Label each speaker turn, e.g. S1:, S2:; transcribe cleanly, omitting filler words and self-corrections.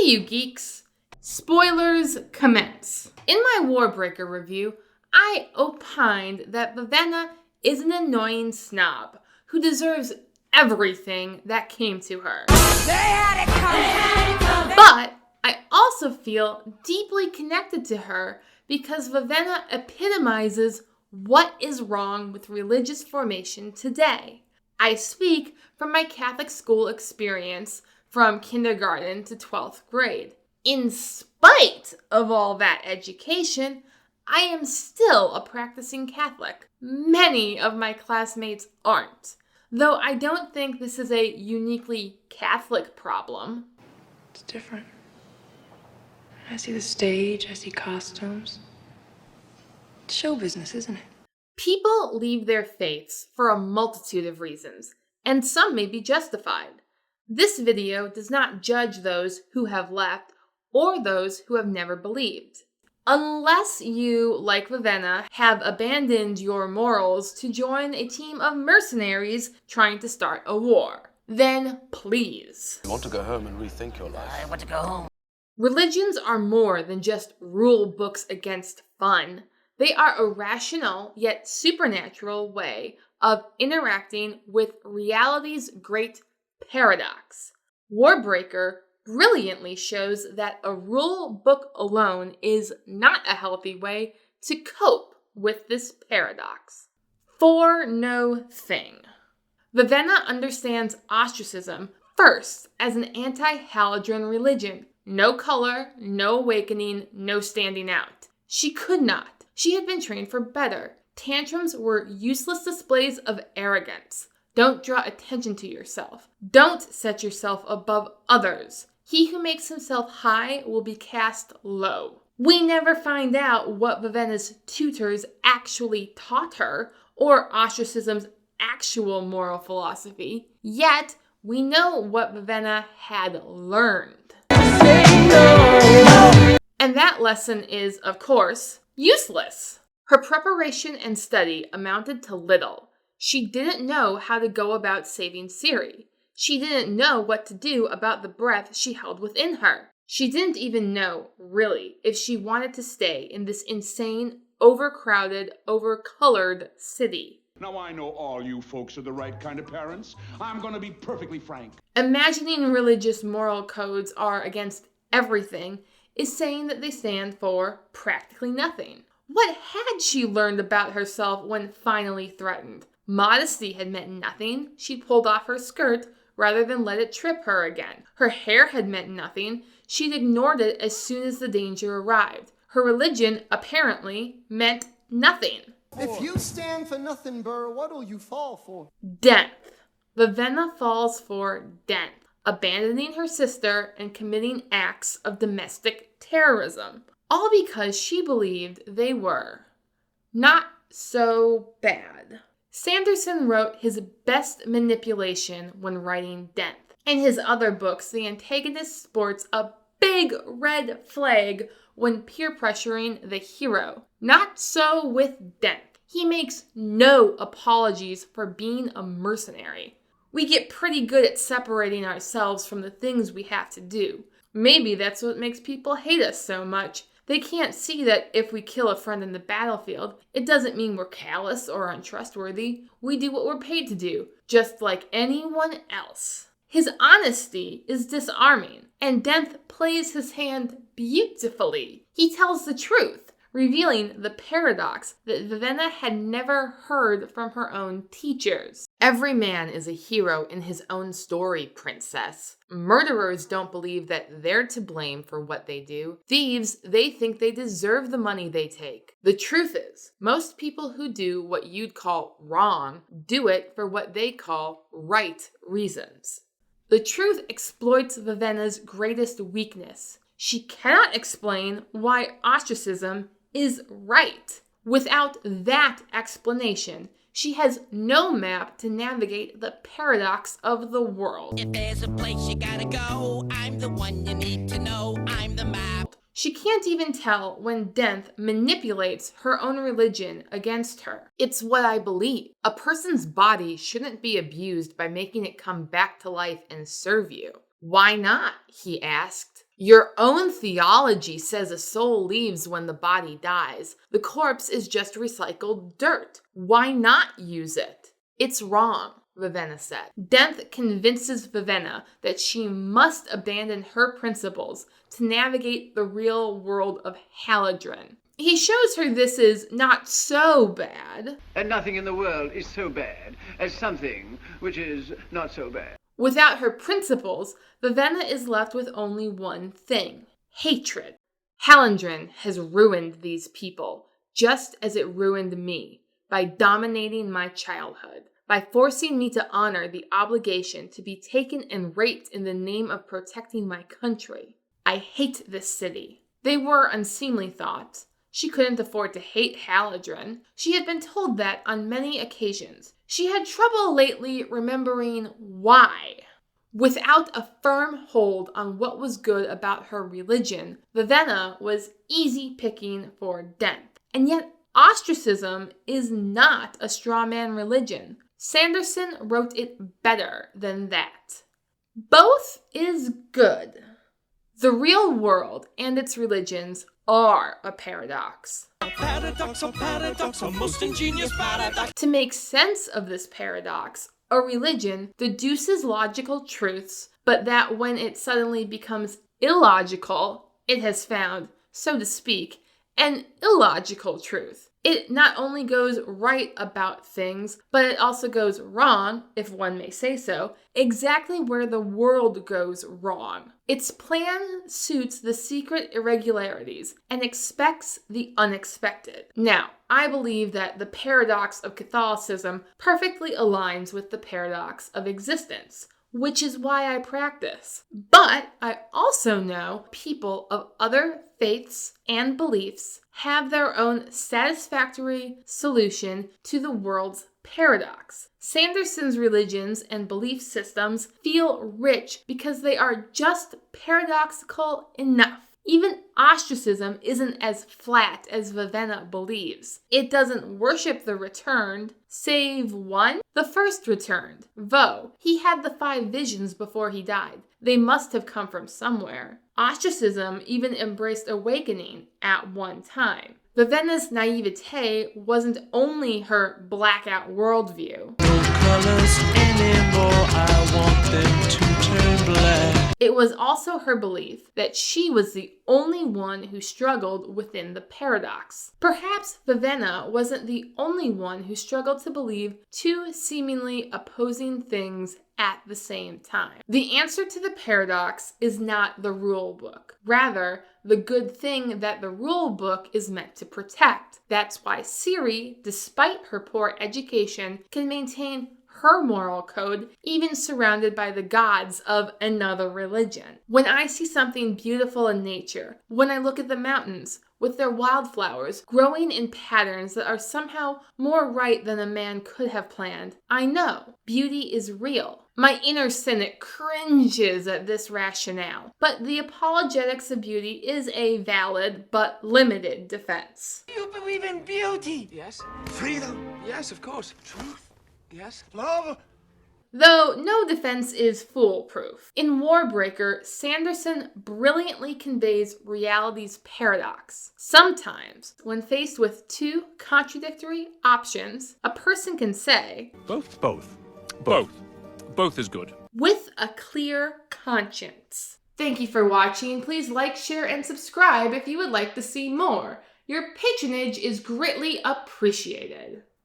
S1: you geeks! Spoilers commence. In my Warbreaker review, I opined that Vivenna is an annoying snob who deserves everything that came to her.
S2: They had it coming!
S1: But I also feel deeply connected to her because Vivenna epitomizes what is wrong with religious formation today. I speak from my Catholic school experience from kindergarten to 12th grade. In spite of all that education, I am still a practicing Catholic. Many of my classmates aren't, though I don't think this is a uniquely Catholic problem.
S3: It's different. I see the stage, I see costumes. It's show business, isn't it?
S1: People leave their faiths for a multitude of reasons, and some may be justified. This video does not judge those who have left or those who have never believed. Unless you, like Vivenna, have abandoned your morals to join a team of mercenaries trying to start a war, then please.
S4: You want to go home and rethink your life.
S2: I want to go home.
S1: Religions are more than just rule books against fun. They are a rational yet supernatural way of interacting with reality's great paradox. Warbreaker brilliantly shows that a rule book alone is not a healthy way to cope with this paradox. For no thing. Vivenna understands ostracism first as an anti-Haladrin religion. No color, no awakening, no standing out. She could not. She had been trained for better. Tantrums were useless displays of arrogance. Don't draw attention to yourself. Don't set yourself above others. He who makes himself high will be cast low. We never find out what Vivenna's tutors actually taught her, or ostracism's actual moral philosophy. Yet, we know what Vivenna had learned. And that lesson is, of course, useless. Her preparation and study amounted to little. She didn't know how to go about saving Ciri. She didn't know what to do about the breath she held within her. She didn't even know, really, if she wanted to stay in this insane, overcrowded, overcolored city.
S5: Now I know all you folks are the right kind of parents. I'm gonna be perfectly frank.
S1: Imagining religious moral codes are against everything is saying that they stand for practically nothing. What had she learned about herself when finally threatened? Modesty had meant nothing. She pulled off her skirt rather than let it trip her again. Her hair had meant nothing. She'd ignored it as soon as the danger arrived. Her religion, apparently, meant nothing.
S6: If you stand for nothing, Burr, what'll you fall for?
S1: Death. Vivenna falls for death, abandoning her sister and committing acts of domestic terrorism. All because she believed they were not so bad. Sanderson wrote his best manipulation when writing Death. In his other books, the antagonist sports a big red flag when peer pressuring the hero. Not so with Death. He makes no apologies for being a mercenary. We get pretty good at separating ourselves from the things we have to do. Maybe that's what makes people hate us so much. They can't see that if we kill a friend in the battlefield, it doesn't mean we're callous or untrustworthy. We do what we're paid to do, just like anyone else. His honesty is disarming, and Death plays his hand beautifully. He tells the truth, revealing the paradox that Vivenna had never heard from her own teachers. Every man is a hero in his own story, princess. Murderers don't believe that they're to blame for what they do. Thieves, they think they deserve the money they take. The truth is, most people who do what you'd call wrong do it for what they call right reasons. The truth exploits Vivenna's greatest weakness. She cannot explain why ostracism is right. Without that explanation, she has no map to navigate the paradox of the world.
S2: If there's a place you gotta go, I'm the one you need to know. I'm the map.
S1: She can't even tell when Death manipulates her own religion against her. It's what I believe. A person's body shouldn't be abused by making it come back to life and serve you. Why not? He asked. Your own theology says a soul leaves when the body dies. The corpse is just recycled dirt. Why not use it? It's wrong, Vivenna said. Denth convinces Vivenna that she must abandon her principles to navigate the real world of Haladrin. He shows her this is not so bad.
S7: And nothing in the world is so bad as something which is not so bad.
S1: Without her principles, Vivenna is left with only one thing: hatred. Halandrin has ruined these people, just as it ruined me, by dominating my childhood, by forcing me to honor the obligation to be taken and raped in the name of protecting my country. I hate this city. They were unseemly thoughts. She couldn't afford to hate Haladrin. She had been told that on many occasions. She had trouble lately remembering why. Without a firm hold on what was good about her religion, Vivenna was easy picking for Denth. And yet, ostracism is not a straw man religion. Sanderson wrote it better than that. Both is good. The real world and its religions are a paradox.
S2: Paradox, a most ingenious paradox.
S1: To make sense of this paradox, a religion deduces logical truths, but that when it suddenly becomes illogical, it has found, so to speak, an illogical truth. It not only goes right about things, but it also goes wrong, if one may say so, exactly where the world goes wrong. Its plan suits the secret irregularities and expects the unexpected. Now, I believe that the paradox of Catholicism perfectly aligns with the paradox of existence, which is why I practice. But I also know people of other faiths and beliefs have their own satisfactory solution to the world's paradox. Sanderson's religions and belief systems feel rich because they are just paradoxical enough. Even ostracism isn't as flat as Vivenna believes. It doesn't worship the returned, save one, the first returned, Vo. He had the 5 visions before he died. They must have come from somewhere. Ostracism even embraced awakening at one time. Vivenna's naivete wasn't only her blackout worldview.
S8: No colors anymore, I want them to turn black.
S1: It was also her belief that she was the only one who struggled within the paradox. Perhaps Vivenna wasn't the only one who struggled to believe 2 seemingly opposing things at the same time. The answer to the paradox is not the rule book. Rather, the good thing that the rule book is meant to protect. That's why Ciri, despite her poor education, can maintain her moral code, even surrounded by the gods of another religion. When I see something beautiful in nature, when I look at the mountains with their wildflowers growing in patterns that are somehow more right than a man could have planned, I know beauty is real. My inner cynic cringes at this rationale, but the apologetics of beauty is a valid but limited defense.
S7: You believe in beauty?
S9: Yes. Freedom? Yes, of course. Truth? Yes.
S6: Love?
S1: Though no defense is foolproof. In Warbreaker, Sanderson brilliantly conveys reality's paradox. Sometimes, when faced with 2 contradictory options, a person can say,
S10: Both. Both is good.
S1: with a clear conscience. Thank you for watching. Please like, share, and subscribe if you would like to see more. Your patronage is greatly appreciated.